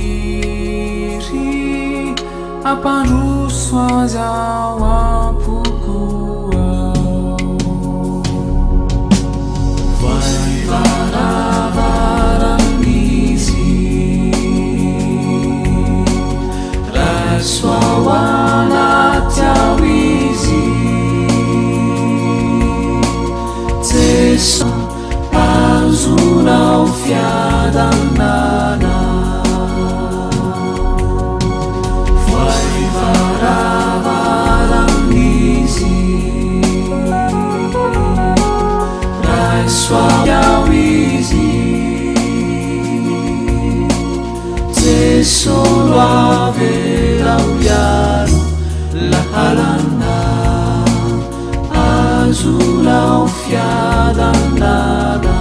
Anefambanganiri apandroso azy ao ampokoa vai varavaran'izy raiso ao anaty ao izy Jesu azonao fiadanana vai varavaran'izy raiso ao izy Jesu lo averao iaro lahalana azonao fiadanana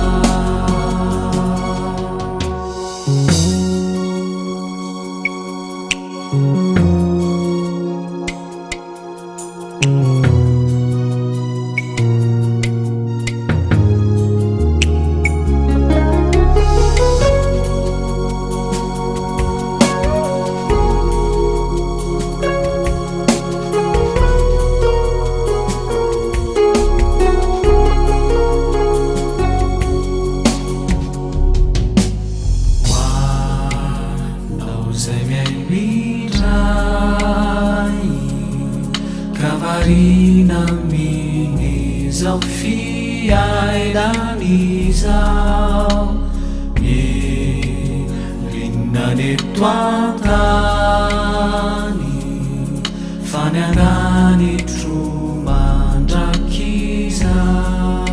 Kavarina minizao fiainanizao Rinnaneto antany faniananitro mandrakizao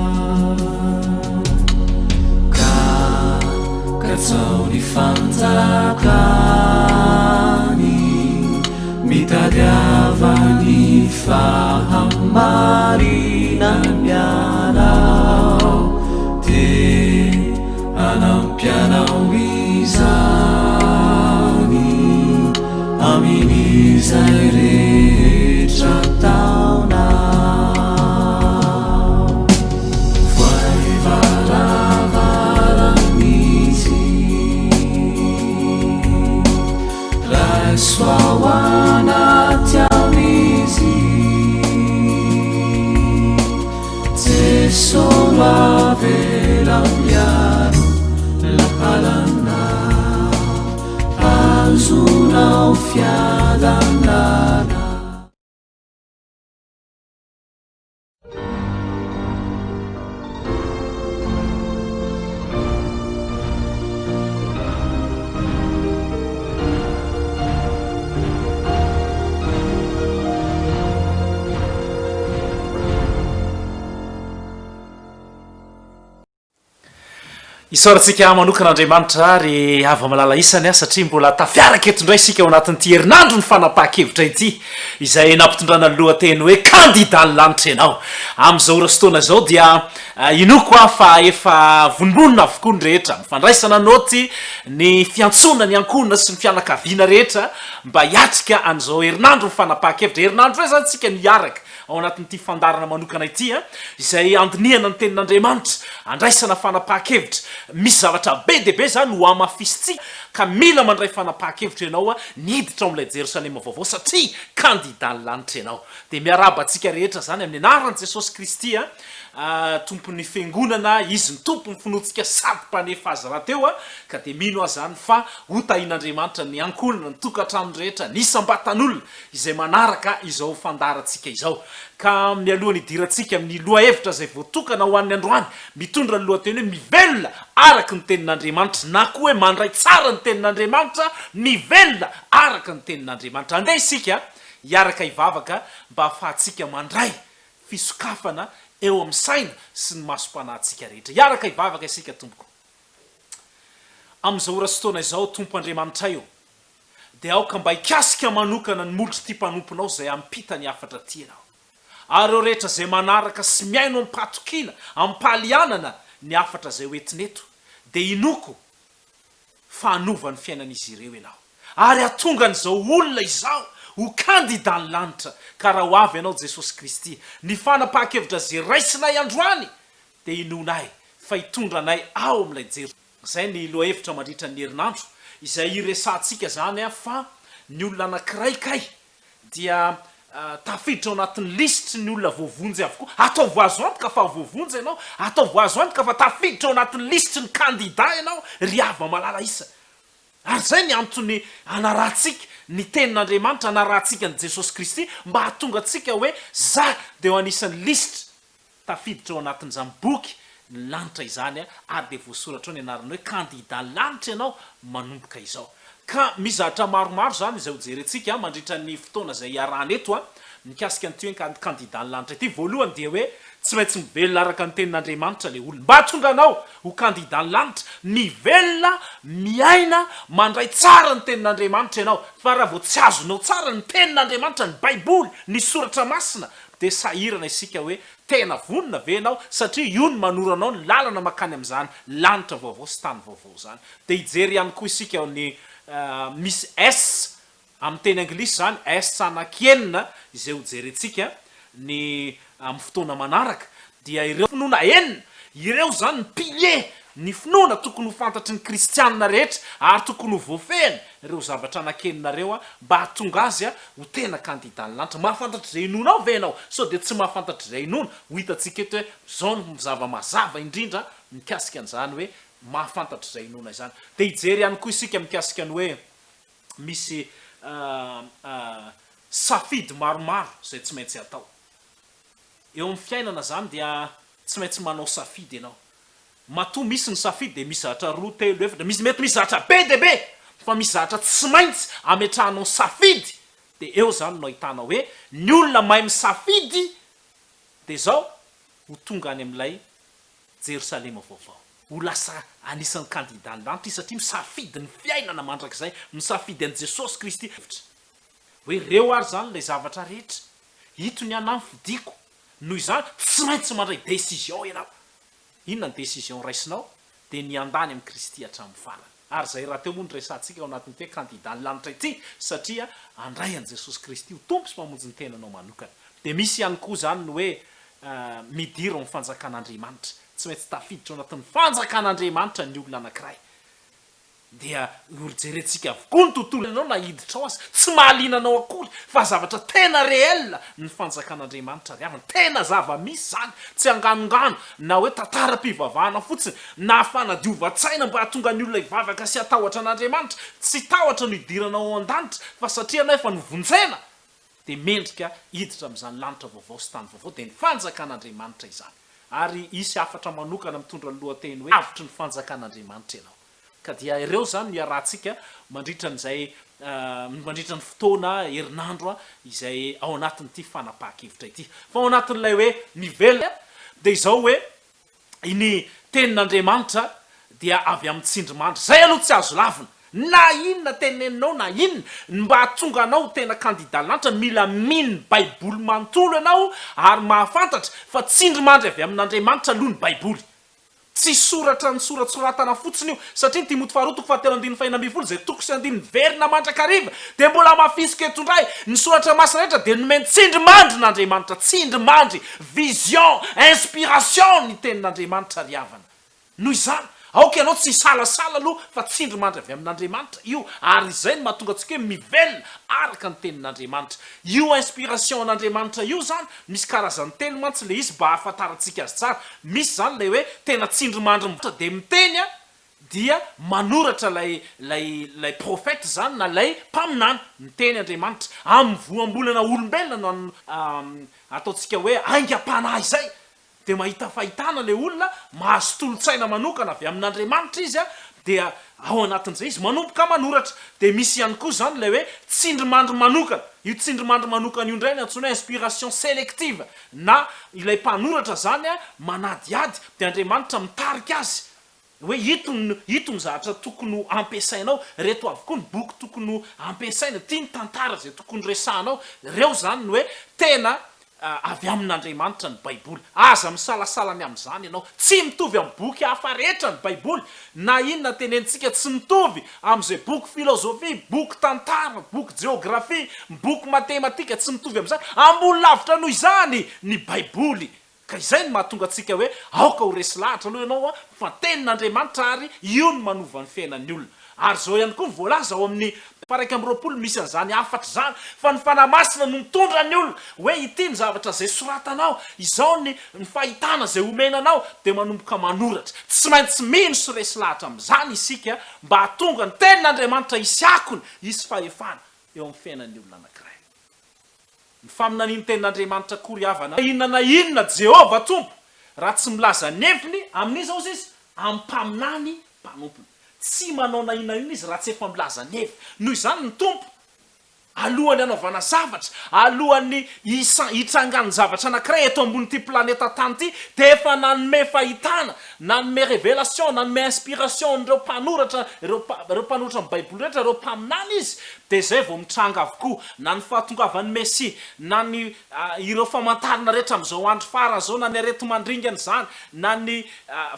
Katsaony fanjakany mitadiavany fahamarina mianao te anampianao izany amin'izay rehetra taonao vai varavaran'izy raiso ao anaty solo avela piano lahalana azonao fiadanana. isorantsika manokan'andriamanitra ry ava malala isany a satria mbola tafiaraka etondray sika ao anatin'ity herinandro ny fanapaha-kevitra ity izay nampitondrana ny lohateny hoe kandida ny lanitra ianao am'izao rasotoana zao dia inoko a fa efa vonononona avokoa ny rehetra mifandraisana noty ny fiantsona ny ankonina sy ny fianakaviana rehetra mba hiatrika an'izao herinandro ny fanapaha-kevitra herinandro hoe zany tsika niaraka ao anatin'ity fandarana manokana ity a izay andiniana ny tenin'andriamanitra andraisana fanapaha-kevitra misy zavatra be deabe zany ho amafisitsika ka mila mandray fanapaha-kevitra ianao a niditra am'ilay jerosalema vaovao satria kandida ny lanitra ianao de miaraba atsika rehetra zany amin'ny anaran'i jesosy kristy a tompon'ny fiangonana izy ny tompo ny finoatsika sady mpanefa azy rahateo a ka de mino azy zany fa hotahin'andriamanitra ny ankolona ny tokantrano rehetra ny sambatan'olona izay manaraka izao fandaratsika izao ka mialohan'ny idiratsika amin'ny loha hevitra zay voatokana ho an'ny androany mitondra ny lohateny hoe mivelona araka ny tenin'andriamanitra na koa hoe mandray tsara ny tenin'andriamanitra mivelona araka ny tenin'andriamanitra andeha isika hiaraka hivavaka mba ahafahatsika mandray fisokafana eo amin'ny saina sy ny masom-panahintsika rehetra hiaraka hivavaka isika tompoko am'izao rasotoana izao tompo andriamanitra io de aoka mba hikasika manokana ny molotry ty mpanomponao zay ampita ny afatra tianao ary eo rehetra zay manaraka sy miaino ampatokiana ampalianana ny afatra zay hoetineto de inoko fahanovany fiainan'izy ireo ianao ary atonga n'izao olona izao ho kandida ny lanitra ka raha ho avy ianao jesosy kristy ny fanapaha-kevitra zay raisinay androany de inonay fa hitondra anay ao am'ilay jero zay ny loha hevitra mandritra ny herinandro izay iresantsika zany a fa ny olona anakiray kay dia tafiditra ao anatin'ny listry ny olona voavonjy avokoa atao voazo antoka fa voavonjy ianao atao voazo antoka fa tafiditra ao anatin'ny listry ny kandida ianao ry ava malala isa ary zay ny antony anaratsika ny tenin'andriamanitra anaratsika ny jesosy kristy mba hatonga atsika hoe za de ho anisan'ny listra tafiditra ao anatin'izany boky ny lanitra izany a ary de voasoratra ao ny anarany hoe kandida lanitra ianao manomboka izao ka mizatra maromaro zany izay hojerentsika mandritra ny fotoana zay iarahana eto a mikasika nyty hoe kandida ny lanitra ity voalohany dia hoe tsy maintsy mivelona araka ny tenin'andriamanitra le olona mba hatonga anao ho kandida ny lanitra mivelona miaina mandray tsara ny tenin'andriamanitra ianao fa raha vao tsy azonao tsara ny tenin'andriamanitra ny baiboly ny soratra masina de sahirana isika hoe tena vonona ve anao satria io ny manora anao ny lalana makany am'izany lanitra vaovao sy tany vaovao zany de hijery ihany koa isika ny misy s amin'ny teny anglisy zany s anakenina izay hojerentsika ny amin'ny fotoana manaraka dia ireo finoana enina ireo zany ny pilier ny finoana tokony ho fantatry ny kristianina rehetra ary tokony ho voafehany ireo zavatra anakeninareo a mba hatonga azy a ho tena kandida ny lanitra mahafantatry zay inona ao ve anao so de tsy mahafantatry zay inona ho hitatsika eto hoe zao no zava-mazava indrindra mikasika an'izany hoe mahafantatry zay inona izany de hijery ihany koa isika mikasika ny hoe misy safidy maromaro zay tsy maintsy atao eo amin'ny fiainana zany dia tsy maintsy manao safidy ianao matoa misy ny safidy de misy zatra roa telo efatra mety misy zatra be deabe fa misy zatra tsy maintsy ametrahanao safidy de eo zany no ahitanao hoe ny olona mahay misafidy de zao ho tonga any amin'ilay jerosalema vaovao ho lasa anisan'ny kandida ny lanitra satria misafidy ny fiainana mandrakizay misafidy an' jesosy kristy hoe reo ary zany lay zavatra rehetra hito ny anay fidiko noho izany tsy maintsy mandray décision ianao inona ny décision raisinao de ny andany amin'ny kristy hatramin'ny farany ary zay raha teo moa ny resantsika ao anatin'ny hoe kandida ny lanitra ity satria andray an' jesosy kristy ho tompo sy mamonjy ny tenanao manokana de misy ihany koa zany ny hoe midira ny fanjakan'andriamanitra tsy maintsy tafiditra ao anatin'ny fanjakan'andriamanitra ny olona anakiray dia orjerentsika avokoa ny tontolo anao nahiditra ao azy tsy mahalinanao akory fa zavatra tena réel ny fanjakan'andriamanitra ry avana tena zava-misy zany tsy anganongano na hoe tantara-pivavahana fotsiny na fanadiova-tsaina mba hahatonga ny olona ivavaka sy atahotra an'andriamanitra tsy tahotra no idiranao an-danitra fa satria anao efa novonjena de mendrika hiditra am'izany lanitra vaovao sy tany vaovao de ny fanjakan'andriamanitra izany ary isy afatra manokana mitondra ny lohateny hoe avitry ny fanjakan'andriamanitra ianao ka dia ireo zany miarahantsika mandritra n'izay mandritra ny fotoana herinandro izay ao anatin'ity fanapaha-kevitra ity fa ao anatin'ilay hoe nivela de izao hoe iny tenin'andriamanitra dia avy amin'ny tsindrimandry zay aloha tsy azo lavina na inona teneninao na inona mba hatonga anao tena kandida lanitra mila mino baiboly manontolo ianao ary mahafantatra fa tsindrimandry avy amin'andriamanitra aloha ny baiboly tsy soratra ny soratsoratana fotsiny io satria ny Timoty faharoa toko fahatelo andiny fahina ambin'ny folo zay toko sy andiny verina mandrakariva de mbola mafisika etondray ny soratra masina rehetra de nomeny tsindrimandry n'andriamanitra tsindrimandry vision inspiration ny tenin'andriamanitra ry havana noho izany aoka ianao tsy salasala aloha fa tsindrimandry avy amin'andriamanitra io ary izay ny mahatonga antsika hoe mivelona araka ny tenin'andriamanitra io inspiration n'andriamanitra io zany misy karazany telo mantsy le izy mba hahafantarantsika azy tsara misy zany le hoe tena tsindrimandry mitra de miteny a dia manoratra lay profeta zany na lay mpaminany miteny andriamanitra amin'ny voambolana olombelona no ataontsika hoe aingam-panahy zay de mahita fahitana le olona mahazo tolotsaina manokana avy amin'andriamanitra izy a dia ao anatin'izay izy manomboka manoratra de misy ihany koa zany le hoe tsindrimandry manokana io tsindrimandry manokana io ndray ny antsoina inspiration sélective na ilay mpanoratra zany a manadiady de andriamanitra mitarika azy hoe itony zavatra tokony ampiasainao reto avokoa ny boky tokony ampiasaina tia ny tantara zay tokony resahanao reo zany ny hoe tena avy amin'andriamanitra ny baiboly aza misalasalany am'izany ianao tsy mitovy amin'ny boky hafa rehetra ny baiboly na inona tenentsika tsy mitovy am'izay boky filozofia boky tantara boky geografia boky matematika tsy mitovy am'izany ambony lavitra noho izany ny baiboly ka izay ny mahatonga atsika hoe aoka ho resy lahatra aloha ianao a fa tenin'andriamanitra ary io ny manova ny fiainan'ny olona ary zao ihany koa nyvoalaza ao amin'ny paraiky am'roapolo misy an'izany afatra zany fa ny fanamasina no mitondra ny olona hoe ity ny zavatra zay soratanao izao ny fahitana zay omenanao de manomboka manoratra tsy maintsy mino sy resy lahatra am'izany isika mba hatonga ny tenin'andriamanitra isy akony isy fahefana eo amin'ny fiainan'ny olona anankiray ny faminaniny tenin'andriamanitra kory havana inona na inona Jehova tompo raha tsy milaza neviny amin'izao izy ampaminany mpanompony tsy manao na inona ina izy raha tsy efa milaza nevy noho izany ny tompo alohany anaovana zavatra alohany hitrangany zavatra anankiray eto ambonyity planeta tany ity de efa nanome fahitana nanome révélation nanome inspiration reo mpanoratra reo mpanoratra ny baiboly rehetra reo mpaminany izy de zay vao mitranga avokoa na ny fahatongavany Messia na ny ireo famantarana rehetra am'izao andro farany zao na ny arety mandringany zany na ny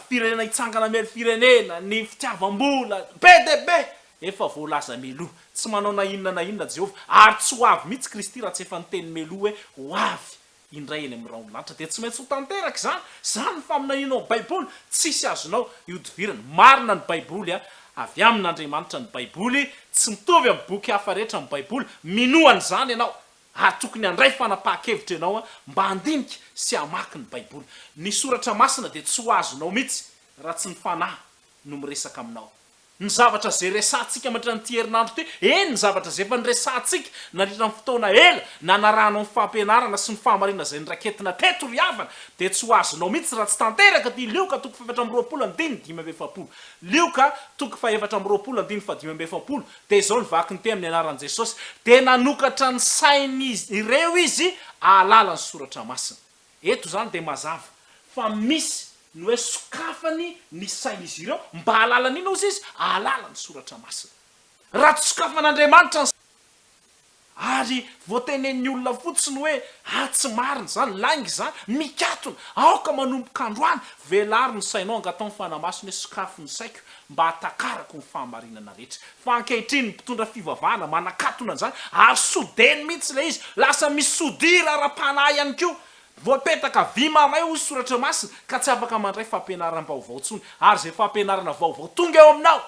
firenena hitsangana mely firenena ny fitiavam-bola be de be efa voalaza meloha tsy manao na inona Jehova ary tsy ho avy mihitsy Kristy raha tsy efa niteny meloha hoe ho avy indray eny amin'ny raolanitra de tsy maintsy ho tanteraka zany faminainao baiboly tsisy azonao iodivirana marina ny baiboly avy amin'andriamanitra ny baiboly tsy mitovy amin'ny boky hafa rehetra ny baiboly minoany zany ianao ary tokony andray fanapaha-kevitra ianao mba handinika sy hamaky ny baiboly ny soratra masina de tsy ho azonao mihitsy raha tsy ny fanahy no miresaka aminao ny zavatra zay resantsika mandritra nyty herinandro ty ny zavatra zay efa nyresantsika nandritra ny fotoana ela na narahanao ny fampianarana sy ny fahamarina zay nyraketina teto ry havana de tsy ho azonao mihitsy raha tsy tanteraka ty lioka toko faefatra am'roapolo andiny dimy amby efapolo lioka toko faefatra am'roapolo andiny fa dimy amby efapolo de zao ny vaky ny te amin'ny anaran'i Jesosy de nanokatra ny sainy ireo izy ahalala ny soratra masina eto zany de mazava fa misy no hoe sokafany ny sain'izy ireo mba halalany ino izy ahalala ny soratra masina raha tsy sokafan'andriamanitra ary voatenen'ny olona fotsiny hoe tsy mariny zany langy zany mikatona aoka manomboka androany velary ny sainao angatao ny fanamasina hoe sokafo ny saiko mba hatakarako ny fahamarinana rehetra fa ankehitriny mpitondra fivavahana manakatona an'izany ary sodeny mihitsy le izy lasa misodira ara-panahy ihany koa voapetaka vy mamay ho soratra masina ka tsy afaka mandray fampianarana vaovao tsony ary zay fampianarana vaovao tonga eo aminao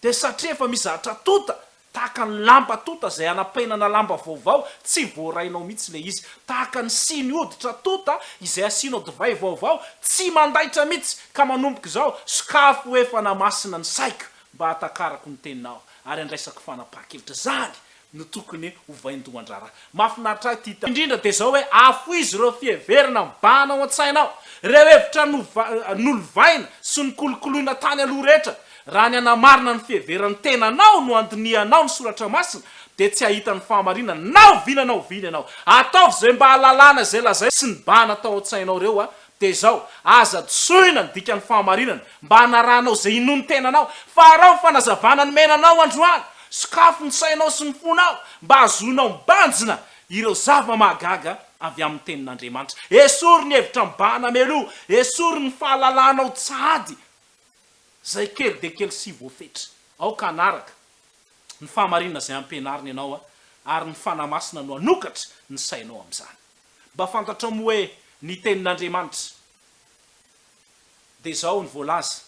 de satria efa mizatra tota tahaka ny lamba tota zay anapainana lamba vaovao tsy voarainao mihitsy le izy, tahaka ny siny hoditra tota izay asianao divay vaovao tsy mandaitra mihitsy ka manomboka zao sokafo efa namasina ny saika mba hatakarako ny teninao ary andraisako fanapa-kevitra zany no tokony hovaindohan-drara mafinaritra ty indrindra de zao hoe afo izy reo fieverina mibana ao an-tsainao reo hevitra nolovaina sy ny kolokoloina tany aloha rehetra raha ny anamarina ny fieverany tenanao no andinianao ny soratra masina de tsy ahita ny fahamarinana nao vinanao vina anao ataovy zay mba halalana zay lazay sy ny bana tao an-tsainao reo a de zao aza dosoina ny dika ny fahamarinana mba hanaranao zay inony tenanao fa raha fanazavana ny menanao androany sokafo ny sainao sy ny fonao mba azonao mibanjina ireo zava-mahagaga avy amin'ny tenin'Andriamanitra esory ny hevitra mibana meloha esory ny fahalalanao tsady zay kely de kely sy voafetra aoka anaraka ny fahamarinana zay ampianariny ianao ary ny fanamasina no anokatra ny sainao am'izany mba fantatra mo hoe ny tenin'Andriamanitra de zao ny voalaza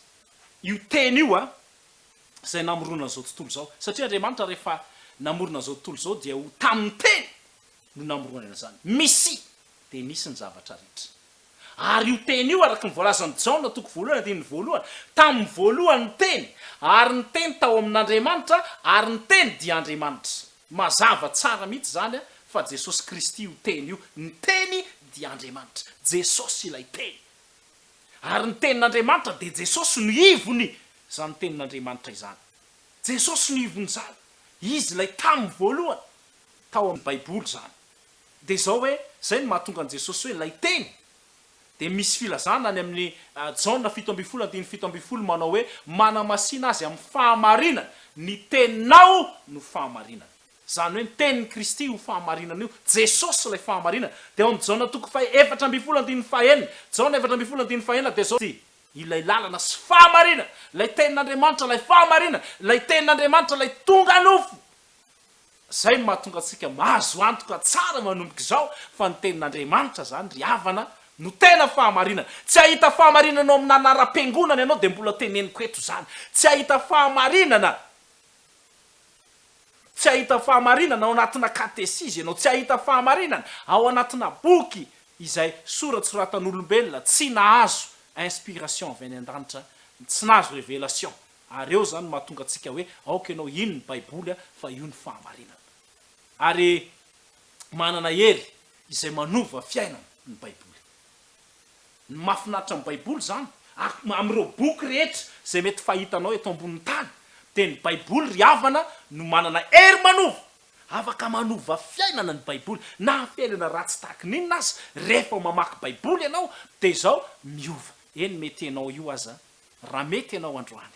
io teny io zay namorona zao tontolo zao satria Andriamanitra rehefa namorona zao tontolo zao dia ho tamin'ny teny no namorona zany misy de nisy ny zavatra rehetra ary io teny io araky ny voalazany Jaona toko voalohany andiny voalohany tamin'ny voalohany teny ary ny teny tao amin'Andriamanitra ary ny teny dia Andriamanitra mazava tsara mihitsy zany fa Jesosy Kristy io teny io ny teny dia Andriamanitra Jesosy ilay teny ary ny tenin'Andriamanitra de Jesosy no ivony zany tenin'Andriamanitra izany Jesosy no ivony zany izy lay tamin'ny voalohany tao amin'ny Baiboly zany de zao hoe zay no mahatonga an Jesosy hoe lay teny de misy filazana any amin'ny Jaona 7:7 manao hoe manamasina azy amin'ny fahamarinana ny teninao no fahamarinana zany hoe ny tenin'ny Kristy ho fahamarinana io Jesosy lay fahamarinana de ao amin'ny Jaona toko 4:4 Jaona 4:4 de zao ilay lalana sy fahamarinana lay tenin'Andriamanitra lay fahamarinana lay tenin'Andriamanitra lay tonga nofo zay mahatonga atsika mahazo antoka tsara manomboka zao fa ny tenin'Andriamanitra zany ry havana no tena fahamarinana tsy ahita fahamarinana ao amin'ny anaram-piangonana ianao de mbola teneniko eto zany tsy ahita fahamarinana ao anatina katesizy ianao tsy ahita fahamarinana ao anatina boky izay soratsoratan'olombelona tsy nahazo inspiration avy any an-danitra tsy nahazo révélation ary eo zany mahatonga atsika hoe aoka ianao ino ny Baiboly fa io ny fahamarinana ary manana hery izay manova fiainana ny Baiboly ny mafinaritra amin'ny Baiboly zany am'ireo boky rehetra zay mety fahitanao eto ambonin'ny tany de ny Baiboly ry havana no manana hery manova afaka manova fiainana ny Baiboly na fiainana ratsy tahaka n'inona azy rehefa mamaky Baiboly ianao de zao miova eny mety ianao io aza raha mety ianao androany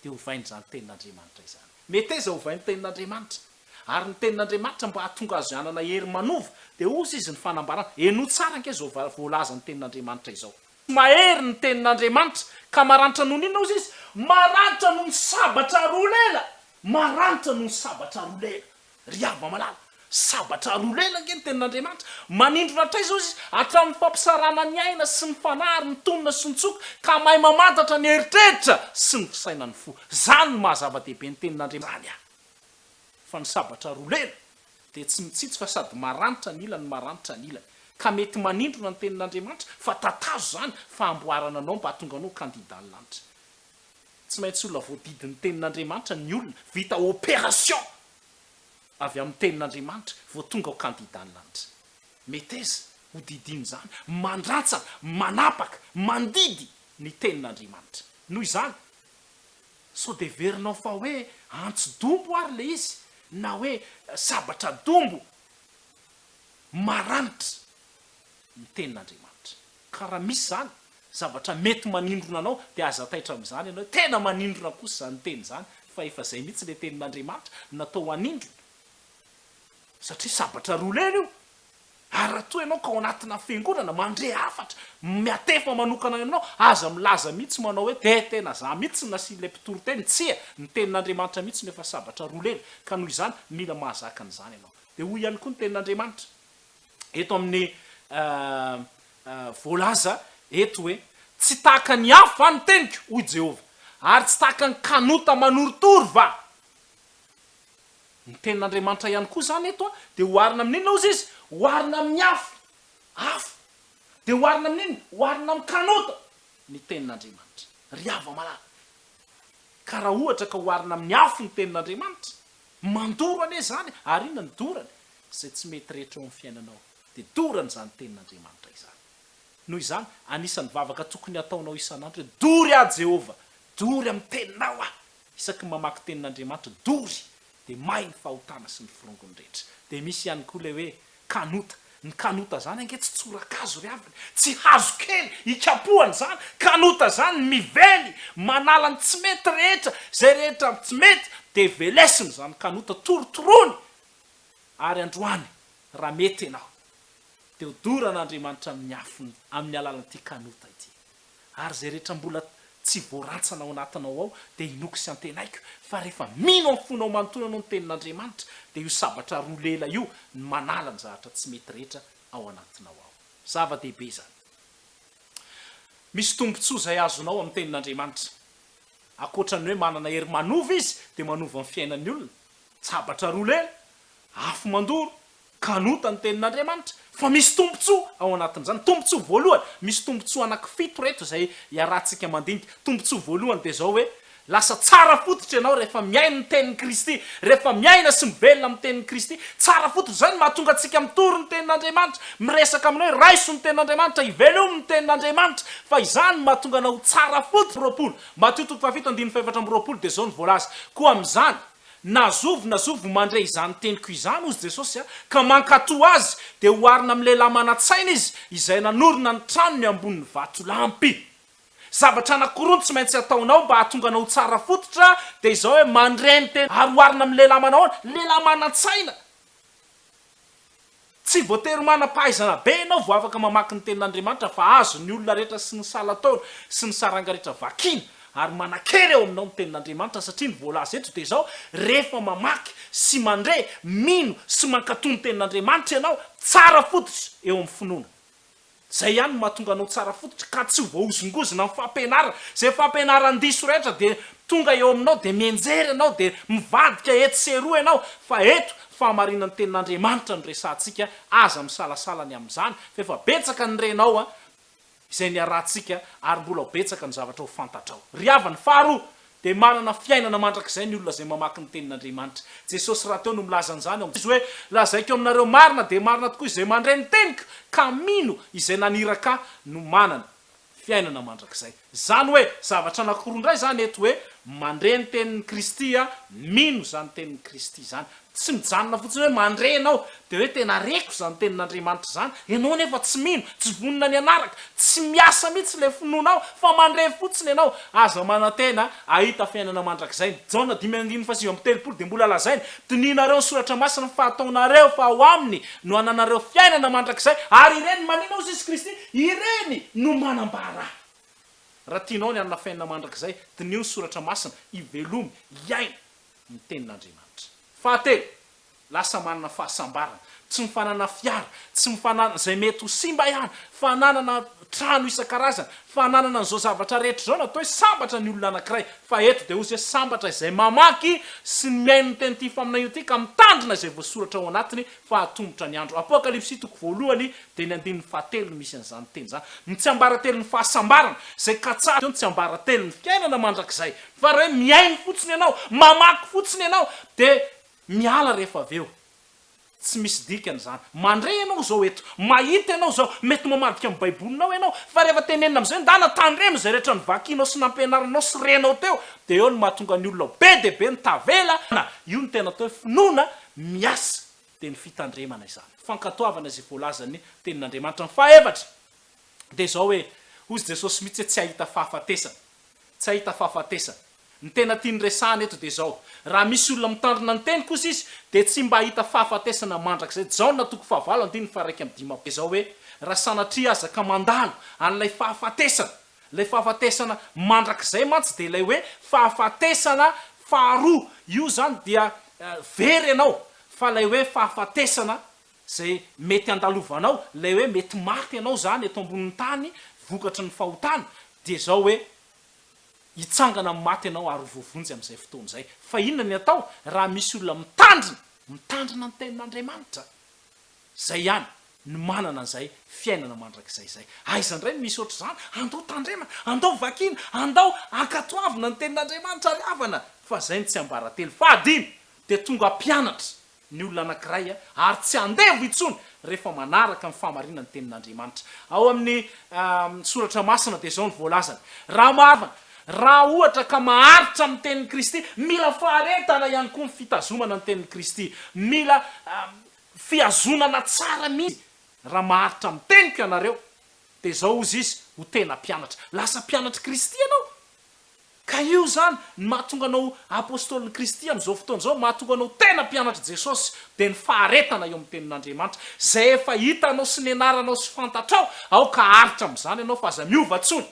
de hovainy zany tenin'Andriamanitra izany mety eza hovainy tenin'Andriamanitra ary ny tenin'Andriamanitra mba hahatonga azo anana hery manova de ozy izy ny fanambarana eno tsara anke zao voalaza ny tenin'Andriamanitra izao mahery ny tenin'Andriamanitra ka maranitra noho n'inona ozy izy maranitra noho ny sabatra roa lela maranitra noho ny sabatra roa lela ry ava malala sabatra roa lela ange ny tenin'Andriamanitra manindrona tray zao izy hatramin'ny fampisarana ny aina sy ny fanary ny tonona sy ny tsoka ka mahay mamantatra ny heritreritra sy ny fisainany fo zany ny mahazava-dehibe ny tenin'Andriamanitra fa ny sabatra roa lela de tsy mitsitsy fa sady maranitra ny ilany maranitra ny ilany ka mety manindrona ny tenin'Andriamanitra fa tatazo zany fa amboarana anao mba hatonga anao kandida ny lanitra tsy maintsy olona voadidin'ny tenin'Andriamanitra ny olona vita opération avy amin'ny tenin'Andriamanitra vo tonga ho kandida ny lanitra mety eza ho didiny zany mandratsa manapaka mandidy ny tenin'Andriamanitra noho izany so de verinao fa hoe antso-dombo ary le izy na hoe sabatra dombo maranitra ny tenin'Andriamanitra ka raha misy zany zavatra mety manindrona anao de aza taitra am'izany ianao tena manindrona kosa zany teny zany fa efa zay mihitsy le tenin'Andriamanitra natao anindrona satria sabatra roa lela io ary raha toa ianao ka ao anatina fiangonana mandre hafatra miatefa manokana ianao aza milaza mihitsy manao hoe de tena za mihitsy nasy le mpitoro teny tsia ny tenin'Andriamanitra mihitsy nefa sabatra roa lela ka noho izany mila mahazaka an'izany ianao de hoy ihany koa ny tenin'Andriamanitra eto amin'ny voalaza eto hoe tsy tahaka ny hafa ny teniko hoy Jehova ary tsy tahaka ny kanota manorotory va ny tenin'andriamanitra ihany koa zany eto a de hoarina amin'inona ozy izy hoarina amin'ny afo de hoarina amin'inona hoarina amin'ny kanota ny tenin'andriamanitra riava malala ka raha ohatra ka hoarina amin'ny afo ny tenin'andriamanitra mandoro ane zany ary inona ny dorany zay tsy mety rehetra eo amin'ny fiainanao de dorany zany tenin'andriamanitra izany noho izany anisan'ny vavaka tokony ataonao isan'andro hoe dory a Jehova dory amin'ny teninao isaky mamaky tenin'andriamanitra dory de may ny fahotana sy ny firongony rehetra de misy ihany koa le hoe kanota ny kanota zany ange tsy tsorakazo riavany tsy hazo kely ikapohany zany kanota zany mively manala ny tsy mety rehetra zay rehetra tsy mety de velesiny zany kanota torotorony ary androany raha mety ianao de hodoran'andriamanitra amin'ny afony amin'ny alalan'ity kanota ity ary zay rehetra mbola tsy voarantsana ao anatinao ao de inoko sy antenaiko fa rehefa mino amin'ny fonao manontona anao ny tenin'andriamanitra de io sabatra roa lela io ny manala ny zavatra tsy mety rehetra ao anatinao ao zava-dehibe zany misy tombontsoa zay azonao amin'ny tenin'andriamanitra akoatrany hoe manana hery manova izy de manova amin'ny fiainan'ny olona sabatra roa lela afo mandoro kanota ny tenin'andriamanitra fa misy tombontsoa ao anatin'izany tombontsoa voalohany misy tombontsoa anankifito reto zay iarahantsika mandinika tombontsoa voalohany de zao hoe lasa tsara fototra ianao rehefa miaina ny tenin'ny Kristy rehefa miaina sy mivelona amin'ny tenin'ny Kristy tsara fototra zany mahatonga antsika mitory ny tenin'andriamanitra miresaka aminao raiso ny tenin'andriamanitra ivelomy ny tenin'andriamanitra fa izany mahatonga anao tsara fototra roapolo Mateo 7:4 de zao ny voalaza koa am'izany nazovo mandray izany teniko izany ozy Jesosy ka mankato azy de hoarina amin'ny lehilahy manatsaina izy izay nanorona ny tranony amboniny vato lampy zavatra anankiroa tsy maintsy ataonao mba hahatonga anao tsara fototra de izao hoe mandray ny teny ary hoarina amin'ny lehilahy manao lehilahy manatsaina tsy voatery manam-pahaizana be ianao vo afaka mamaky ny tenin'andriamanitra fa azo ny olona rehetra sy ny salatona sy ny saranga rehetra vakina ary manakery eo aminao ny tenin'andriamanitra satria ny voalaza eto de zao rehefa mamaky sy mandre mino sy mankato ny tenin'andriamanitra ianao tsara fototra eo amin'ny finoana zay ihany mahatonga anao tsara fototra ka tsy voaozongozona amin'ny fampianarana zay fampianaran-diso rehetra de tonga eo aminao de mienjery ianao de mivadika eto seroa ianao fa eto famarinany tenin'andriamanitra ny resantsika aza misalasalany amin'izany fa efa betsaka ny renao izay ny arahantsika ary mbola betsaka ny zavatra ho fantatrao riavany faharoa de manana fiainana mandrakizay ny olona zay mamaky ny tenin'andriamanitra Jesosy raha teo no milazan'izany izy hoe lazaiko aminareo marina de marina tokoa izay mandray ny teniko ka mino izay naniraka no manana fiainana mandrakizay zany hoe zavatra anankiroa indray zany eto hoe mandray ny tenin'ny Kristy mino zany tenin'ny Kristy zany tsy mijanona fotsiny hoe mandray ianao de hoe tena reko zany tenin'andriamanitra zany ianao nefa tsy mino tsy vonona ny anaraka tsy miasa mihitsy le finoanao fa mandray fotsiny ianao aza manantena ahita fiainana mandrakizay Jaona 5:7 de mbola lazainy tininareo ny soratra masina fa ataonareo fa ao aminy no ananareo fiainana mandrakizay ary ireny manina ao Jesosy Kristy ireny no manambara raha tianao ny anana fiainana mandrakizay tinio ny soratra masina ivelomy iaina ny tenin'andriamanitra fahatelo lasa manana fahasambarana tsy mifanana fiara tsy mifanana zay mety ho simba ihany fa nanana trano isan-karazany fa nanana n'izao zavatra rehetra zao natao hoe sambatra ny olona anankiray fa eto de ozy hoe sambatra izay mamaky sy ny miaino ny teny ty faminay io ty ka mitandrina izay voasoratra ao anatiny fa hatombotra ny andro Apokalipsy 3 de ny 7 misy an'izany teny zany ny tsy ambaratelo ny fahasambarana zay katsahatra ny tsy ambaratelo ny fiainana mandrakizay fa raha hoe miaino fotsiny ianao mamaky fotsiny ianao de miala rehefa avy eo tsy misy dikany zany mandray ianao zao eto mahita ianao zao mety mamadika amin'ny baibolinao ianao fa rehefa tenenina am'izay ndana tandremo zay rehetra ny vakinao sy nampianaranao sy renao teo de eo ny mahatonga ny olona be de be ny tavela io ny tena atao hoe finoana miasa de ny fitandremana izany fankatoavana zay voalazany tenin'andriamanitra ny fahaefatra de zao hoe hozy Jesosy mihitsy tsy ahita fahafatesana tsy ahita fahafatesana ny tena tia ny resahana eto de zao raha misy olona mitandrina ny teny kosa izy de tsy mba hita fahafatesana mandrakizay Jaona 9:5 de zao hoe raha sanatria aza ka mandalo an'lay fahafatesana lay fahafatesana mandrakizay mantsy de lay hoe fahafatesana faharoa io zany dia very ianao fa lay hoe fahafatesana zay mety andalovanao lay hoe mety maty ianao zany eto ambonin'ny tany vokatra ny fahotana de zao hoe hitsangana amin'ny maty ianao ary vovonjy amin'izay fotoana izay fa inona ny atao raha misy olona mitandrina ny tenin'Andriamanitra zay ihany ny manana an'izay fiainana mandrakizay zay aizandray misy oatra zany andao tandremana andao vakina andao ankatoavina ny tenin'Andriamanitra riavana fa zay ny tsy ambaratelo fa adiny de tonga mpianatra ny olona anankiray ary tsy andevo itsony rehefa manaraka ny fahamarinana ny tenin'Andriamanitra ao amin'ny soratra masina de zao ny voalazany raha mavana raha ohatra ka maharitra amin'ny tenin'ny Kristy mila faharetana ihany koa ny fitazomana ny tenin'ny Kristy mila fiazonana tsara mihitsy raha maharitra amin'ny teniko ianareo de zao ozy izy ho tena mpianatra lasa mpianatra Kristy ianao ka io zany ny mahatonga anao apôstôlin'ny Kristy amin'izao fotoana zao mahatonga anao tena mpianatra Jesosy de ny faharetana eo amin'ny tenin'Andriamanitra zay efa hitanao sy ny anaranao sy fantatrao ao ka haritra amin'izany ianao fa aza miova tsony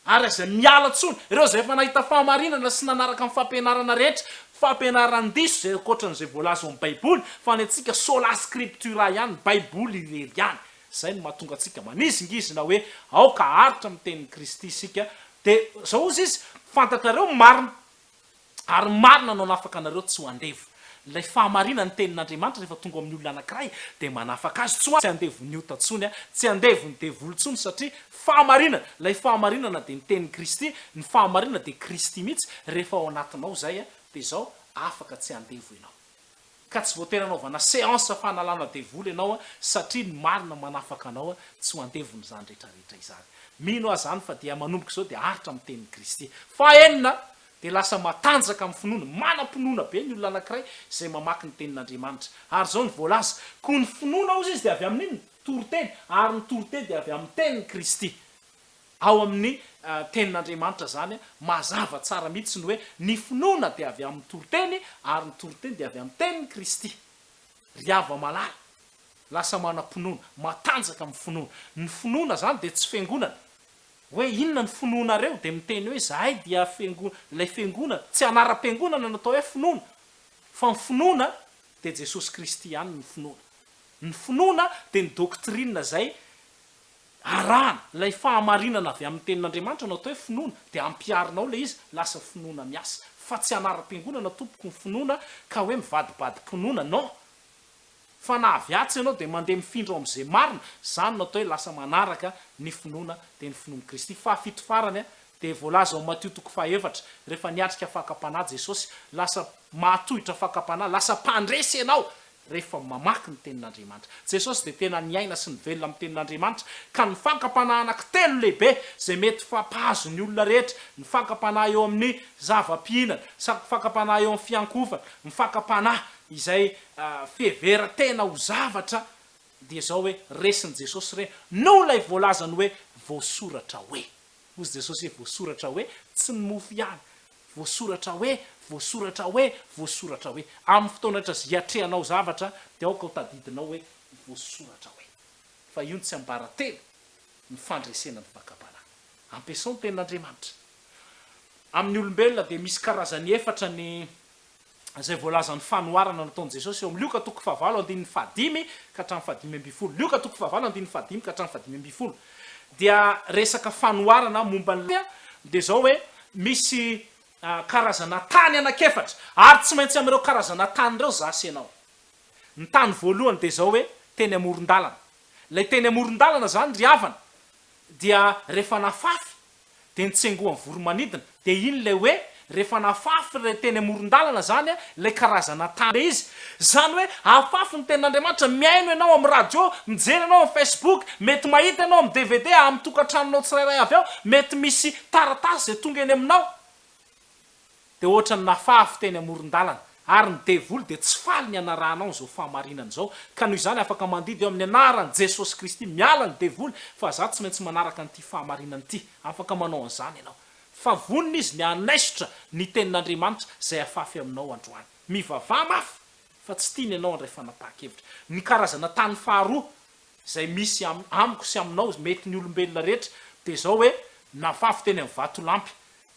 ary aza miala tsony ireo zay efa nahita fahamarinana sy nanaraka amin'ny fampianarana rehetra fampianaran-diso zay ankoatran'izay voalaza amin'ny baiboly fa ny antsika sola scriptura ihany baiboly irery ihany zay no mahatonga antsika manizingizina hoe ao ka haritra amin'ny tenin'ny Kristy isika de zao izy izy fantatrareo marina ary marina anao nafaka anareo tsy ho andevo lay fahamarinana ny tenin'Andriamanitra rehefa tonga amin'ny olona anankiray de manafaka azy tsy andevo ny ota tsony tsy andevo ny devoly tsony satria fahamarinana lay fahamarinana de ny tenin'ny Kristy ny fahamarinana de Kristy mihitsy rehefa ao anatinao zay de zao afaka tsy andevo ianao ka tsy voatery anaovana séance fanalana devoly ianao satria ny marina manafaka anao tsy ho andevo ny zany rehetrarehetra izany mino azy zany fa dia manomboka zao de haritra amin'ny tenin'ny Kristy fa enina de lasa matanjaka amin'ny finoana manam-pinoana be ny olona anankiray zay mamaky ny tenin'Andriamanitra ary zao ny voalaza koa ny finoana ozy izy de avy amin'iny toroteny ary ny toroteny de avy amin'ny tenin'ny Kristy ao amin'ny tenin'Andriamanitra zany mazava tsara mihitsy ny hoe ny finoana de avy amin'ny toroteny ary ny toroteny de avy amin'ny tenin'ny Kristy riava malala lasa manam-pinoana matanjaka amin'ny finoana ny finoana zany de tsy fiangonana hoe inona ny finoanareo de miteny hoe zahay dia lay fiangonana tsy anara-piangonana natao hoe finoana fa ny finoana de Jesosy Kristy ihany ny finoana de ny doktrina zay arahana lay fahamarinana avy amin'ny tenin'Andriamanitra natao hoe finoana de ampiarinao le izy lasa finoana miasa fa tsy anara-piangonana tompoko ny finoana ka hoe mivadibadi-pinoana no fa na avy atsy ianao de mandeha mifindra amin'izay marina zany natao hoe lasa manaraka ny finoana de ny finoan'i Kristy fa fito farany de voalaza ao Matio 4:7 rehefa niatrika fakapanahy Jesosy lasa mahatohitra fakapanahy lasa mpandresy ianao rehefa mamaky ny tenin'Andriamanitra Jesosy de tena niaina sy ny velona amin'ny tenin'Andriamanitra ka ny fakapanahy anankitelo lehibe zay mety fampahazo ny olona rehetra ny fakapanahy eo amin'ny zava-pihinana fakapanahy eo amin'ny fiankofana ny fakapanahy izay fihevera tena ho zavatra dia zao hoe resiny Jesosy reny no lay voalazany hoe voasoratra hoe ozy Jesosy hoe voasoratra hoe tsy ny mofo ihany voasoratra hoe amin'ny fotoana rehetra ziatrehanao zavatra de aoka ho tadidinao hoe voasoratra hoe fa io ny tsy ambaratelo ny fandresena ny fakapanahy ampiasao ny tenin'Andriamanitra amin'ny olombelona de misy karazany efatra ny zay voalazany fanoharana nataon'i Jesosy eo amin'ny Luka 5:15 ka hatramin'ny 5:20 Luka 5:15 ka hatramin'ny 5:20 dia resaka fanoharana momban'le de zao hoe misy karazana tany anakefatra ary tsy maintsy amin'ireo karazana tany ireo zasy ianao ny tany voalohany de zao hoe teny amoron-dalana lay teny amoron-dalana zany riavana dia rehefa nafafy de nitsengohan'ny voromanidina de iny le hoe rehefa nafafy le teny amoron-dalana zany lay karazana tany le izy zany hoe afafy ny tenin'Andriamanitra miaino ianao amin'ny radio mijery ianao amin'ny Facebook mety mahita ianao amin'ny DVD amin'ny tokantranonao tsirairay avy ao mety misy taratasy zay tonga eny aminao de ohatra ny nafafy teny amoron-dalana ary ny devoly de tsy faly ny anarahanao zao fahamarinana zao ka noho izany afaka mandidy eo amin'ny anaran'i Jesosy Kristy miala ny devoly fa za tsy maintsy manaraka n'ity fahamarinana ity afaka manao an'izany ianao fa vonina izy ny anaisotra ny tenin'Andriamanitra zay afafy aminao androany mivavah mafy fa tsy tiany ianao andray fanapahan-kevitra ny karazana tany faharoa zay misy amiko sy aminao mety ny olombelona rehetra de zao hoe nafafy teny amin'ny vatolampy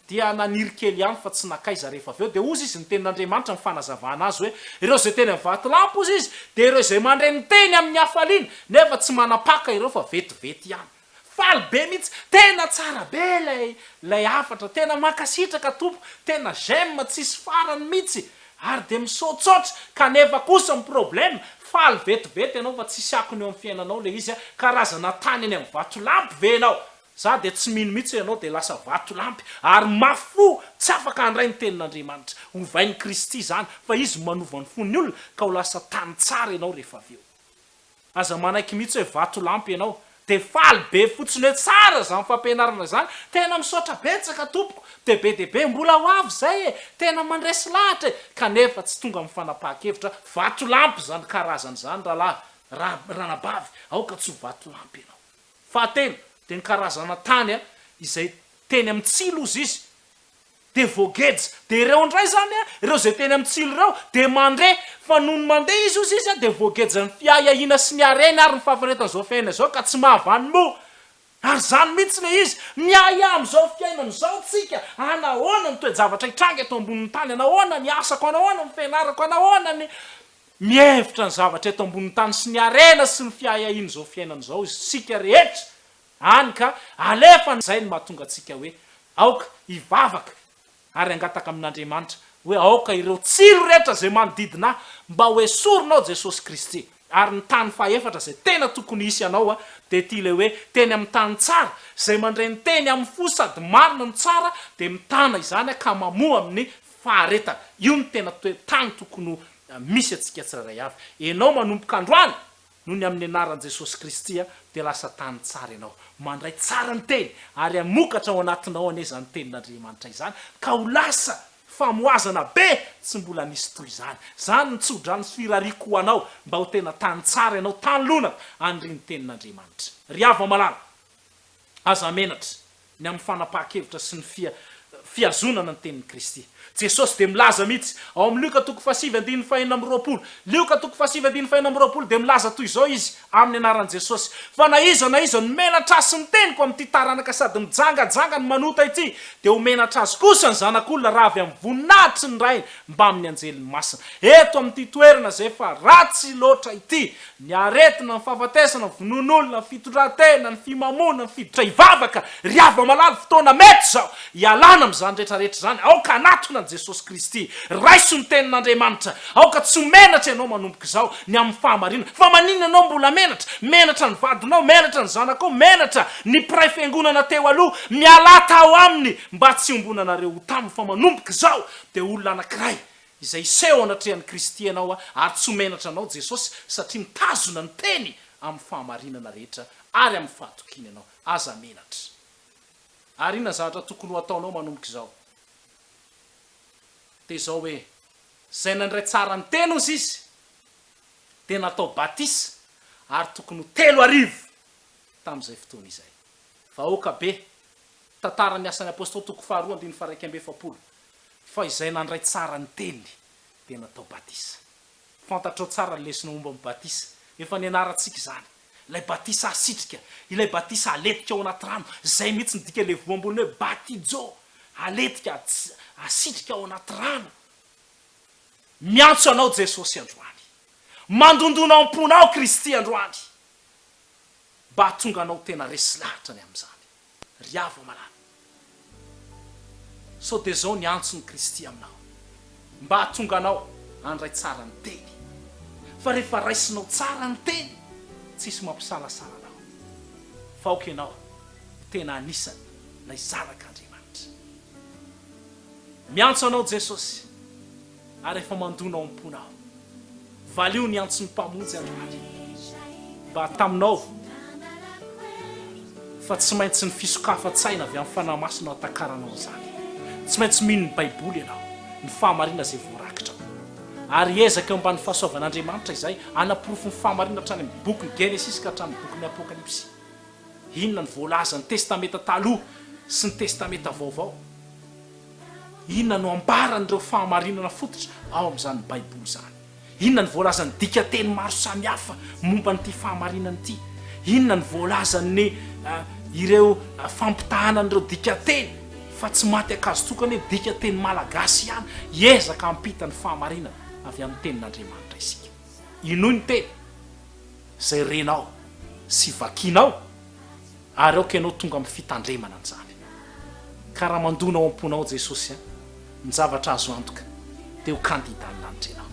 dia naniry kely ihany fa tsy nakaiza rehefa avy eo de ozy izy ny tenin'Andriamanitra ny fanazavana azy hoe ireo zay teny amin'ny vatolampy ozy izy de ireo zay mandray ny teny amin'ny hafaliana nefa tsy manapaka ireo fa vetivety ihany faly be mihitsy tena tsara be lay afatra tena makasitraka tompo tena gemme tsisy farany mihitsy ary de misotsotra kanefa kosa problème faly vetivety ianao fa tsisy akony eo amin'ny fiainanao le izy karazana tany eny amin'ny vatolampy venao za de tsy mino mihitsy ianao de lasa vatolampy ary mafo tsy afaka handray ny tenin'Andriamanitra hovain'ny Kristy zany fa izy manova ny fon'ny olona ka ho lasa tany tsara ianao rehefa avy eo aza manaiky mihitsy hoe vatolampy ianao de faly be fotsiny hoe tsara zany fampianarana zany tena misaotra betsaka tompoko de be mbola ho avy zay tena mandresy lahatra kanefa tsy tonga amin'ny fanapahan-kevitra vatolampy zany karazany zany ranabavy aoka tsy ho vatolampy ianao fahatelo de ny karazana tany izay teny amin'ny tsilo izy izy de voageja de reo ndray zany reo zay teny amin'ny tsilo reo de mandre fa noho ny mandeha izy de voageja ny fiahahina sy ny areny ary ny fahafaretan'izao fiaina zao ka tsy mahavany mo ary zany mihitsy le izy miaia am'izao fiainana zao tsika anahoana ny toe-javatra hitranga eto ambonin'ny tany anahoana ny asako anahoana ny fianarako anahoana ny mihevitra ny zavatra eto ambonin'ny tany sy ny arena sy ny fiahahina zao fiainana zao izy sika rehetra any ka alefa zay ny mahatonga atsika hoe aoka hivavaka ary angataka amin'Andriamanitra hoe aoka ireo tsiro rehetra zay manodidina mba hoe soronao Jesosy Kristy ary ny tany faefatra zay tena tokony hisy anao de ty le hoe teny amin'ny tany tsara zay mandray ny teny amin'ny fo sady marina ny tsara de mitana izany ka mamoa amin'ny faharetana io ny tena tany tokony misy atsika tsirairay avy ianao manomboka androany noho ny amin'ny anaran'i Jesosy Kristy de lasa tany tsara ianao mandray tsara ny teny ary amokatra ao anatinao anezany tenin'Andriamanitra izany ka ho lasa famoazana be tsy mbola nisy toy zany nitsodrany firariko ho anao mba ho tena tany tsara ianao tany lonaka andriny tenin'Andriamanitra ry ava malala aza menatra ny amin'ny fanapahan-kevitra sy ny fiazonana ny tenin'i Kristy Jesosy de milaza mihitsy ao amin'ny Luka 7:5-20 Luka 7:5-20 de milaza toy izao izy amin'ny anaran'i Jesosy fa na iza ny menatra azy ny teniko amin'ity taranaka sady mijangajanga ny manota ity de ho menatra azy kosa ny zanak'olona raha avy amin'ny voninahitry ny rainy mba amin'ny anjeliny masina eto amin'ity toerana zay fa ratsy loatra ity ny aretina ny fahafatesana ny vonon'olona ny fitondran-tena ny fimamona ny fidotra hivavaka ry ava malala fotoana mety zao hialana amin'izany rehetrarehetra zany aoka anatona Jesosy Kristy raiso ny tenin'Andriamanitra aoka tsy menatra ianao manomboka zao ny amin'ny fahamarinana fa maninona anao mbola menatra ny vadinao menatra ny zanakao menatra ny mpiray fiangonana teo aloha mialata ao aminy mba tsy ombonanareo ho tamy fa manomboka zao de olona anankiray izay iseho anatrehan'ny Kristy ianao ary tsy menatra anao Jesosy satria mitazona ny teny amin'ny fahamarinana rehetra ary amin'ny fahatokiny ianao aza menatra ary ina zavatra tokony ho ataonao manomboka zao de zao hoe zay nandray tsara ny teny ozy izy de natao batisa ary tokony 3 tam'izay fotoana izay fa aoka be tantara ny asan'ny apôstôly toko 2:1-7 fa izay nandray tsara ny teny de natao batisa fantatrao tsara lesona momba amin'ny batisa efa nianaratsika zany ilay batisa asitrika ilay batisa aletika ao anaty rano zay mihitsy nidika le voambony hoe batijo aletika asitrika ao anaty rano miantso anao Jesosy androany mandondona amponao Kristy androany mba hatonga anao tena resy lahatra ny amin'izany ry ava malala so de zao ny antso ny Kristy aminao mba hatonga anao andray tsara ny teny fa rehefa raisinao tsara ny teny tsisy mampisalasala anao fa aoka ianao tena anisany lay zanak'Andriamanitra miantso anao Jesosy ary efa mandona ao amponao valio ny antso ny mpamonjy androany mba taminao fa tsy maintsy ny fisokafa-tsaina avy amin'ny fanahy masina atakaranao zany tsy maintsy mino ny baiboly ianao ny fahamarina zay voarakitra ary ezaka eo ambany fahasoavan'Andriamanitra izay anaporofo ny fahamarina hatrany amin'ny boky ny Genesis ka hatramin'ny boky ny Apokalipsy inona ny voalaza ny testamenta taloha sy ny testamenta vaovao inona no ambaran'ireo fahamarinana fototra ao amin'izany baiboly zany inona ny voalaza ny dikateny maro samihafa momba n'ity fahamarinana ity inona ny voalazany ireo fampitahanan'ireo dikateny fa tsy maty akazo tokany hoe dikateny malagasy ihany ezaka ampita ny fahamarinana avy amin'ny tenin'Andriamanitra isika inoy ny teny zay renao sy vakinao ary aoka ianao tonga amin'ny fitandremana an'izany ka raha mandona ao am-ponao jesosy ny zavatra azo antoka dia ho kandida ny lanitra ianao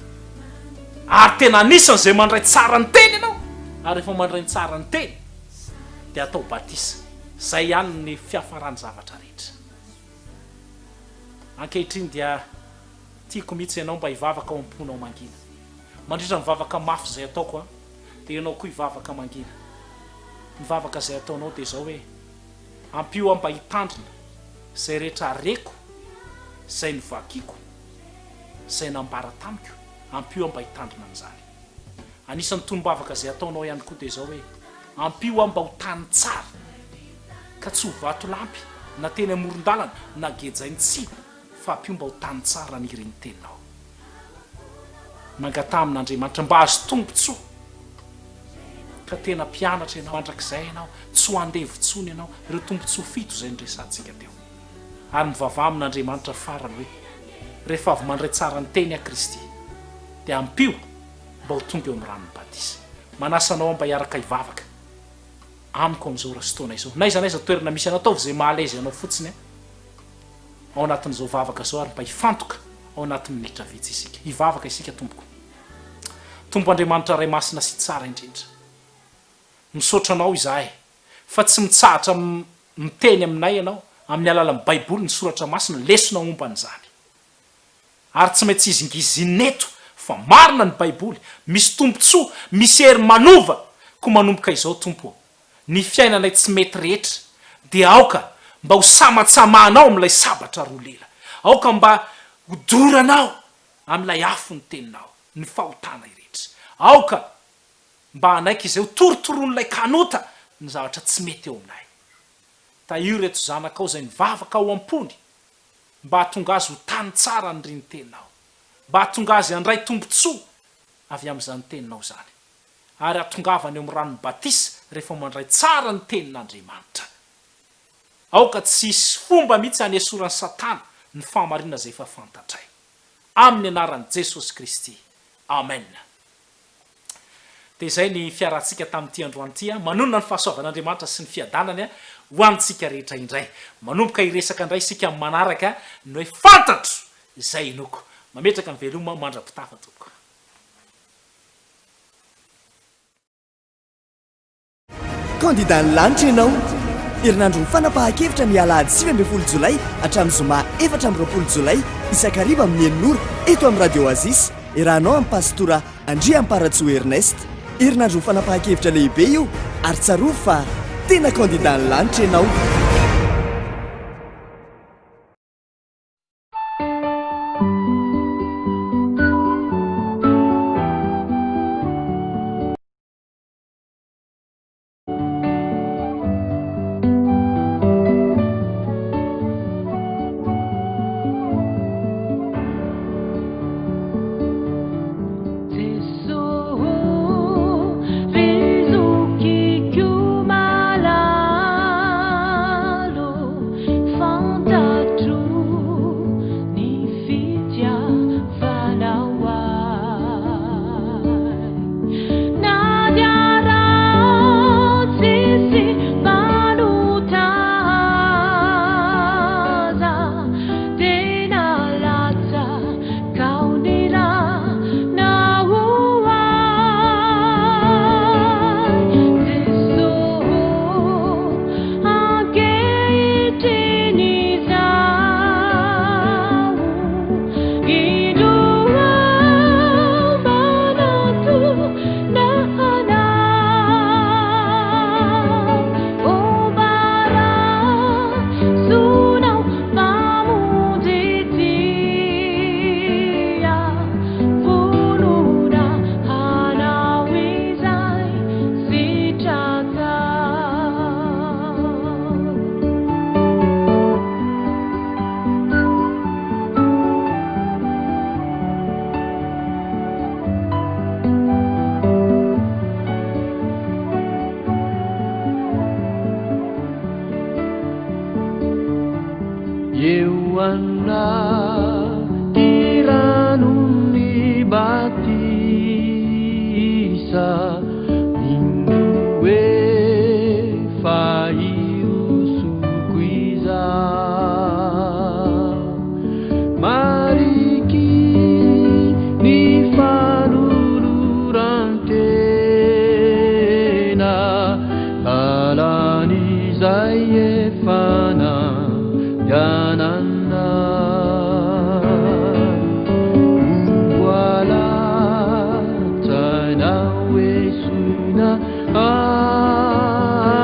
ary tena anisan'izay mandray tsara ny teny ianao ary rehefa mandray ny tsara ny teny dia atao batisa zay ihany ny fiafarany zavatra rehetra ankehitriny dia tiako mihitsy ianao mba hivavaka ao am-ponao mangina mandritra mivavaka mafy zay ataoko a dia ianao koa hivavaka mangina mivavaka zay ataonao dia zao hoe ampio aho mba hitandrina zay rehetra areko zay novakiko zay nambara tamiko ampio aho mba hitandrina amin'izany anisan'ny tonombavaka zay ataonao ihany koa dia zao hoe ampio aho mba ho tany tsara ka tsy ho vato lampy na teny amoron-dalana na gejainy tsy fa ampio mba ho tany tsara nireny teninao mangata amin'Andriamanitra mba azo tombontsoa ka tena mpianatra ianao mandrakizay ianao tsy ho andevontsony ianao ireo tombontsoa fito zay nyresantsika teo ary mivavah amin'Andriamanitra farany hoe rehefa avy mandray tsara ny teny a Kristy dia ampio mba ho tonga eo amin'ny ranony batisa manasanao mba hiaraka hivavaka amiko amin'izao rahastoana izao naizanaiza toerana misy anao ataovy zay mahalezy ianao fotsiny ao anatin'izao vavaka zao ary mba hifantoka ao anatin'ny minitra vitsy isika hivavaka isika tompoko tompo Andriamanitra ray masina sy tsara indrindra misaotra anao izahay fa tsy mitsahatra miteny aminay ianao amin'ny alalan'ny baiboly ny soratra masina lesona omba an'izany ary tsy maintsy izingizineto fa marina ny baiboly misy tombontsoa misy hery manova ko manomboka izao tompo ny fiainanay tsy mety rehetra dia aoka mba ho samatsamahanao amin'ilay sabatra roa lela aoka mba hodoranao amin'ilay afo ny teninao ny fahotana irehetra aoka mba anaiky izay ho torotoroan'ilay kanota ny zavatra tsy mety eo aminay tahiro reto zanakao zay nivavaka ao am-pony mba hatonga azy ho tany tsara ny ry ny teninao mba hatonga azy handray tombontsoa avy amin'izany teninao zany ary atongavany eo amin'ny ranony batisa rehefa mandray tsara ny tenin'Andriamanitra aoka tsy hisy fomba mihitsy hanesorany satana ny famarina zay efa fantatray amin'ny anaran'i Jesosy Kristy amen dia izay ny fiarantsika tamin'ity androanyity manonona ny fahasoavan'Andriamanitra sy ny fiadanany ho antsika rehetra indray manomboka hiresaka indray isika amin'ny manaraka no hoe fantatro izay inoko mametraka ny veloma mandra-pitafa tompoko kandida ny lanitra ianao herinandro ny fanapahan-kevitra ny alahady 20 jolay hatramin'ny zoma 4 jolay isakariva amin'ny eninora eto amin'ny radio Oasis irahanao amin'ny pastora Andriamparatsoa Ernest herinandro ny fanapahan-kevitra lehibe io ary tsaroa fa tena kandida ny lanitra ianao Rizuki Kumala Yesuna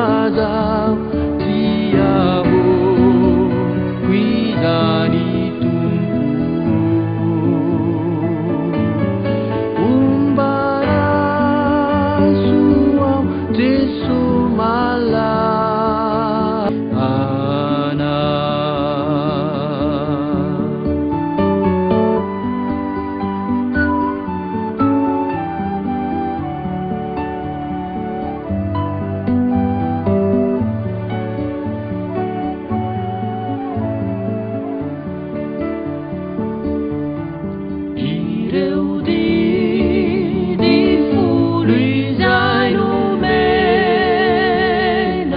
azao tiaho guidany tompo umbaraso